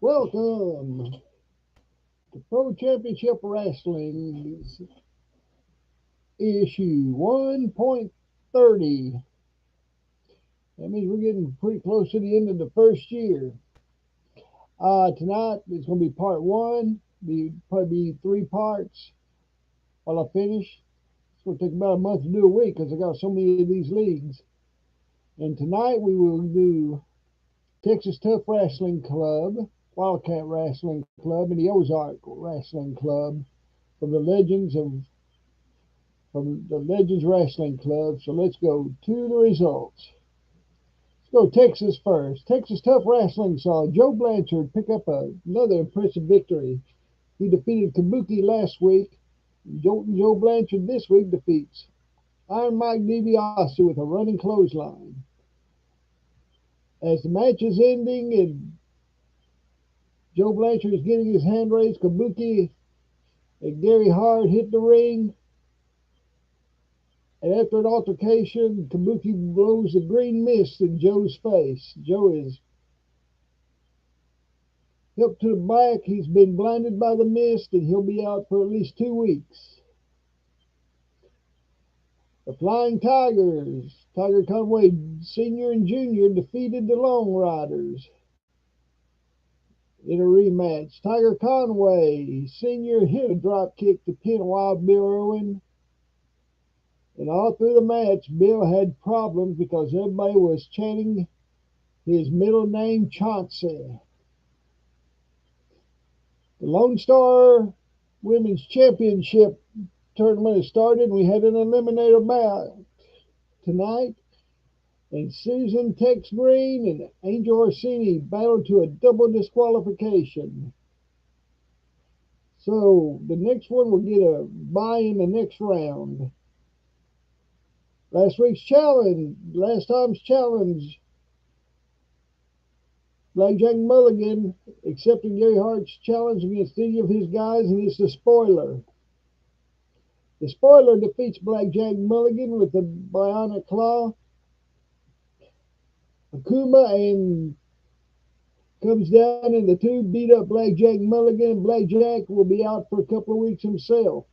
Welcome to Pro Championship Wrestling's issue 1.30. That means we're getting pretty close to the end of the first year. Tonight it's going to be part one. Probably be three parts while I finish. It's going to take about a month to do a week because I got so many of these leagues. And tonight we will do Texas Tough Wrestling Club, Wildkat Wrestling Club, and the Ozark Wrestling Club from the Legends Wrestling Club. So let's go to the results. Let's go Texas first. Texas Tough Wrestling saw Joe Blanchard pick up another impressive victory. He defeated Kabuki last week. Joe Blanchard this week defeats Iron Mike DiBiase with a running clothesline. As the match is ending and Joe Blanchard is getting his hand raised, Kabuki and Gary Hart hit the ring. And after an altercation, Kabuki blows a green mist in Joe's face. Joe is helped to the back. He's been blinded by the mist, and he'll be out for at least 2 weeks. The Flying Tigers, Tiger Conway Sr. and Jr. defeated the Long Riders in a rematch. Tiger Conway Sr. hit a drop kick to pin Wild Bill Irwin. And all through the match, Bill had problems because everybody was chanting his middle name, Chauncey. The Lone Star Women's Championship tournament has started. We had an eliminator bout tonight. And Susan Tex Green and Angel Orsini battled to a double disqualification. So the next one will get a bye in the next round. Last time's challenge, Blackjack Mulligan accepted Gary Hart's challenge against any of his guys, and it's the Spoiler. The Spoiler defeats Blackjack Mulligan with the Bionic Claw. Akuma and comes down, and the two beat up Blackjack Mulligan. Blackjack will be out for a couple of weeks himself.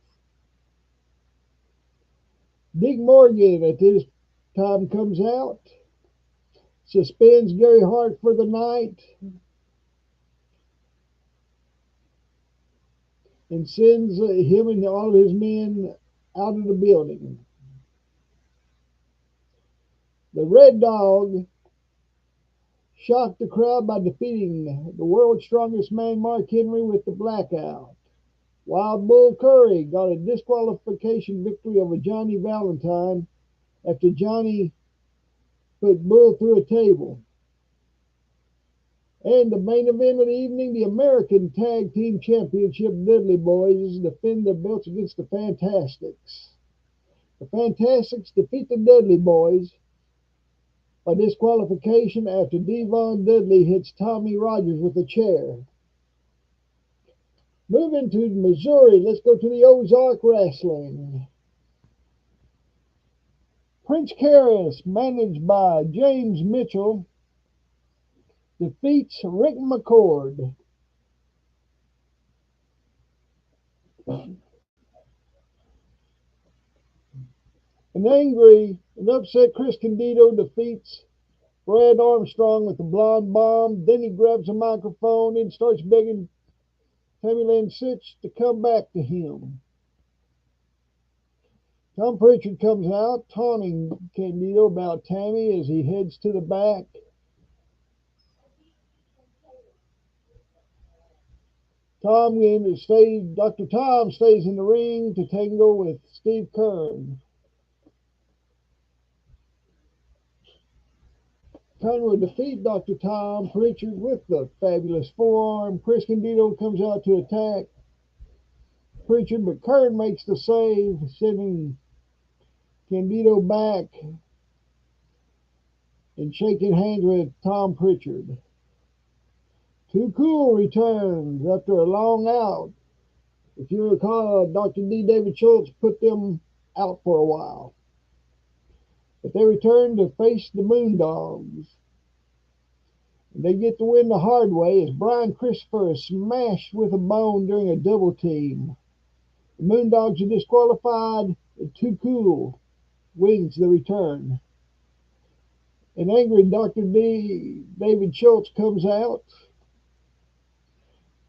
Dick Morgan at this time comes out, suspends Gary Hart for the night, and sends him and all of his men out of the building. The Red Dog shocked the crowd by defeating the world's strongest man, Mark Henry, with the Blackout. Wild Bull Curry got a disqualification victory over Johnny Valentine after Johnny put Bull through a table. And the main event of the evening, the American Tag Team Championship Dudley Boys defend their belts against the Fantastics. The Fantastics defeat the Dudley Boys by disqualification after Devon Dudley hits Tommy Rogers with a chair. Moving to Missouri, let's go to the Ozark Wrestling. Prince Karras, managed by James Mitchell, defeats Rick McCord. An angry and upset Chris Candido defeats Brad Armstrong with the Blonde Bomb. Then he grabs a microphone and starts begging Tammy Lynn Sitch to come back to him. Tom Pritchard comes out, taunting Candido about Tammy as he heads to the back. Dr. Tom stays in the ring to tangle with Steve Kern. Kern will defeat Dr. Tom Pritchard with the fabulous forearm. Chris Candido comes out to attack Pritchard, but Kern makes the save, sending Candido back and shaking hands with Tom Pritchard. Too Cool returns after a long out. If you recall, Dr. D. David Schultz put them out for a while. But they return to face the Moondogs. They get the win the hard way as Brian Christopher is smashed with a bone during a double team. The Moondogs are disqualified, and Too Cool wins the return. An angry Dr. David Schultz comes out,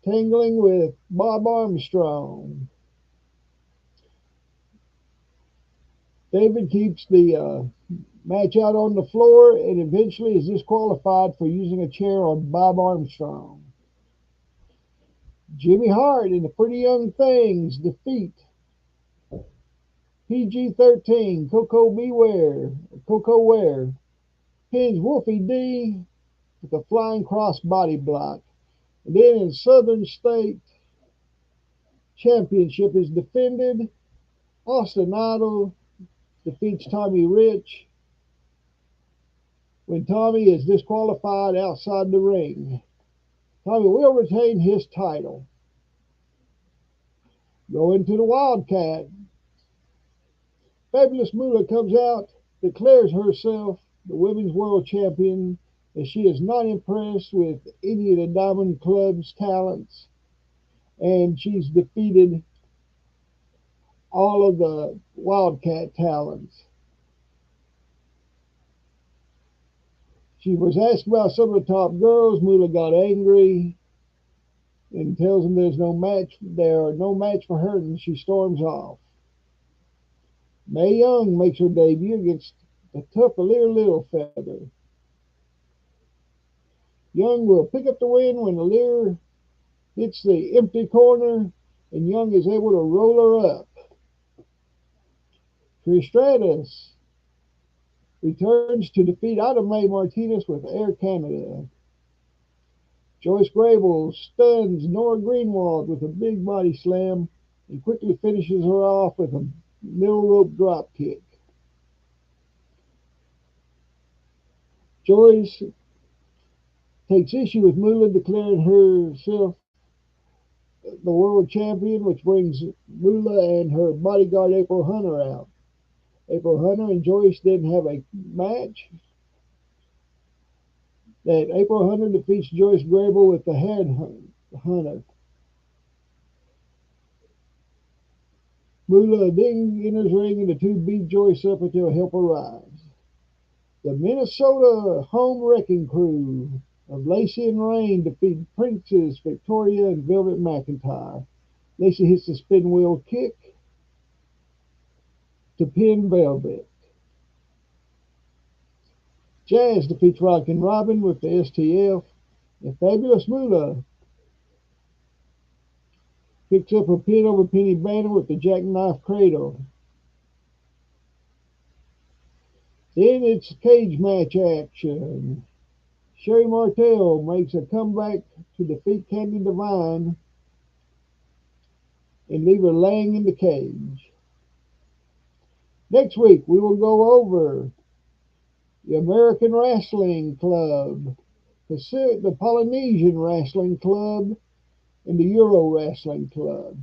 tangling with Bob Armstrong. David keeps the match out on the floor and eventually is disqualified for using a chair on Bob Armstrong. Jimmy Hart and the Pretty Young Things defeat PG-13 Coco Ware pins Wolfie D with a flying cross body block. And then in Southern State Championship is defended. Austin Idol defeats Tommy Rich when Tommy is disqualified outside the ring. Tommy will retain his title. Going to the Wildkat. Fabulous Moolah comes out, declares herself the Women's World Champion, as she is not impressed with any of the Diamond Club's talents, and she's defeated all of the Wildkat talents. She was asked about some of the top girls. Moolah got angry and tells them there are no match for her, and she storms off. Mae Young makes her debut against the tough Aleer Littlefeather. Young will pick up the win when Aleer hits the empty corner, and Young is able to roll her up. Trish Stratus returns to defeat Ida Mae Martinez with Air Canada. Joyce Grable stuns Nora Greenwald with a big body slam and quickly finishes her off with a middle rope drop kick. Joyce takes issue with Moolah declaring herself the world champion, which brings Moolah and her bodyguard April Hunter out. April Hunter and Joyce didn't have a match. That April Hunter defeats Joyce Grable with the head hunter. Moolah then enters ring and the two beat Joyce up until help arrives. The Minnesota Home Wrecking Crew of Lacey and Rain defeat Princess Victoria and Velvet McIntyre. Lacey hits the spin wheel kick to pin Velvet. Jazz defeats Rockin' Robin with the STF. And Fabulous Moolah picks up a pin over Penny Banner with the Jackknife Cradle. Then it's cage match action. Sherry Martel makes a comeback to defeat Candy Devine and leave her laying in the cage. Next week, we will go over the American Wrestling Club, the Polynesian Wrestling Club, and the Euro Wrestling Club.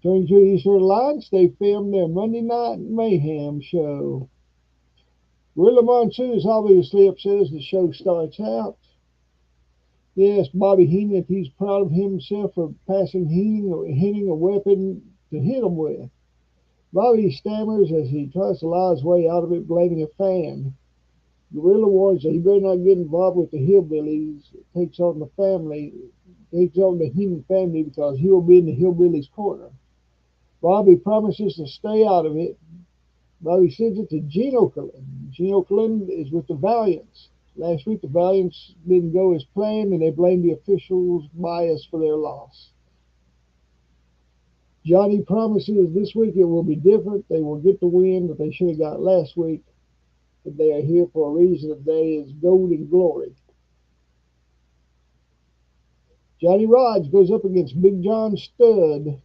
Turning to the Eastern Alliance, they filmed their Monday Night Mayhem show. Gorilla Monsoon is obviously upset as the show starts out. He asked Bobby Heenan if he's proud of himself for passing Heenan a weapon to hit him with. Bobby stammers as he tries to lie his way out of it, blaming a fan. Gorilla warns that he better not get involved with the hillbillies. It takes on the Heenan family because he will be in the hillbillies' corner. Bobby promises to stay out of it. Bobby sends it to Gino Kalin. Gino Kalin is with the Valiants. Last week, the Valiants didn't go as planned, and they blamed the officials' bias for their loss. Johnny promises this week it will be different. They will get the win that they should have got last week. But they are here for a reason, and that is gold and glory. Johnny Rodz goes up against Big John Studd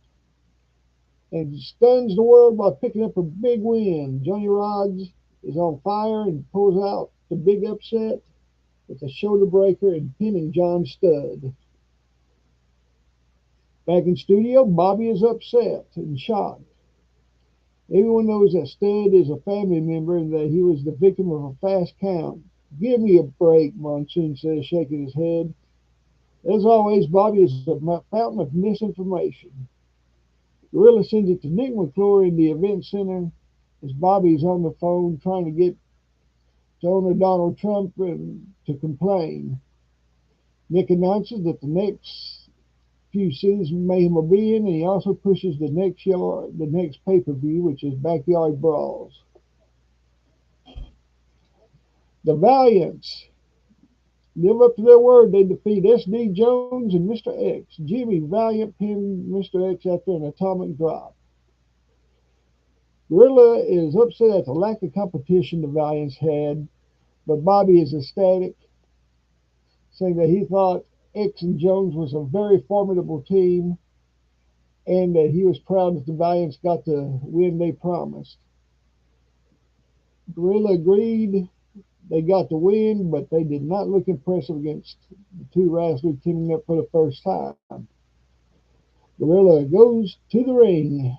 and stuns the world by picking up a big win. Johnny Rodz is on fire and pulls out the big upset with a shoulder breaker and pinning John Studd. Back in studio, Bobby is upset and shocked. Everyone knows that Studd is a family member and that he was the victim of a fast count. Give me a break, Monsoon says, shaking his head. As always, Bobby is a fountain of misinformation. Gorilla sends it to Nick McClure in the event center as Bobby is on the phone trying to get to owner Donald Trump to complain. Nick announces that the next few cities Mayhem will be in, and he also pushes the next pay-per-view, which is Backyard Brawls. The Valiants live up to their word. They defeat SD Jones and Mr. X. Jimmy Valiant pinned Mr. X after an atomic drop. Gorilla is upset at the lack of competition the Valiants had, but Bobby is ecstatic, saying that he thought X and Jones was a very formidable team and that he was proud that the Valiants got the win they promised. Gorilla agreed they got the win, but they did not look impressive against the two wrestlers teaming up for the first time. Gorilla goes to the ring.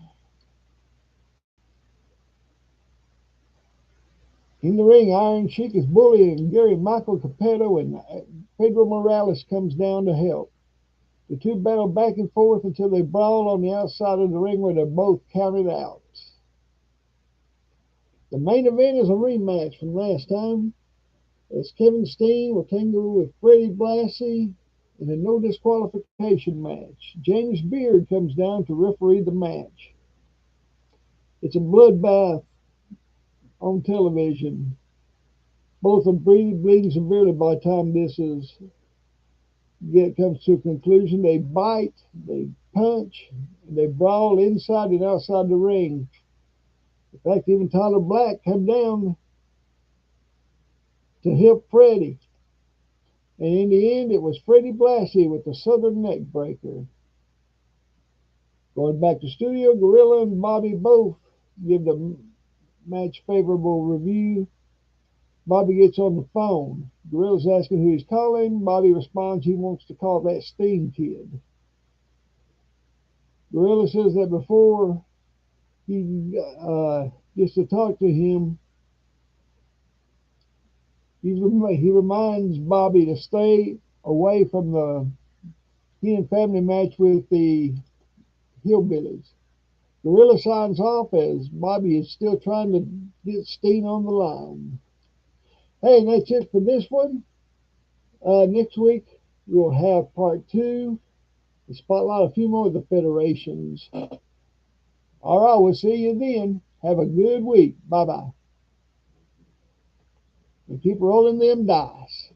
In the ring, Iron Sheik is bullying Gary Michael Capetto, and Pedro Morales comes down to help. The two battle back and forth until they brawl on the outside of the ring where they're both counted out. The main event is a rematch from last time, as Kevin Steen will tangle with Freddie Blassie in a no disqualification match. James Beard comes down to referee the match. It's a bloodbath on television. Both are bleeding severely by the time this comes to a conclusion. They bite, they punch, they brawl inside and outside the ring. In fact, even Tyler Black come down to help Freddie. And in the end, it was Freddie Blassie with the Southern Neck Breaker. Going back to studio, Gorilla and Bobby both give the match favorable review. Bobby gets on the phone. Gorilla's asking who he's calling. Bobby responds he wants to call that Steen kid. Gorilla says that before he gets to talk to him, he reminds Bobby to stay away from the Heenan family match with the Hillbillies. Gorilla signs off as Bobby is still trying to get Steen on the line. Hey, and that's it for this one. Next week, we'll have part two and spotlight a few more of the federations. All right, we'll see you then. Have a good week. Bye bye. And keep rolling them dice.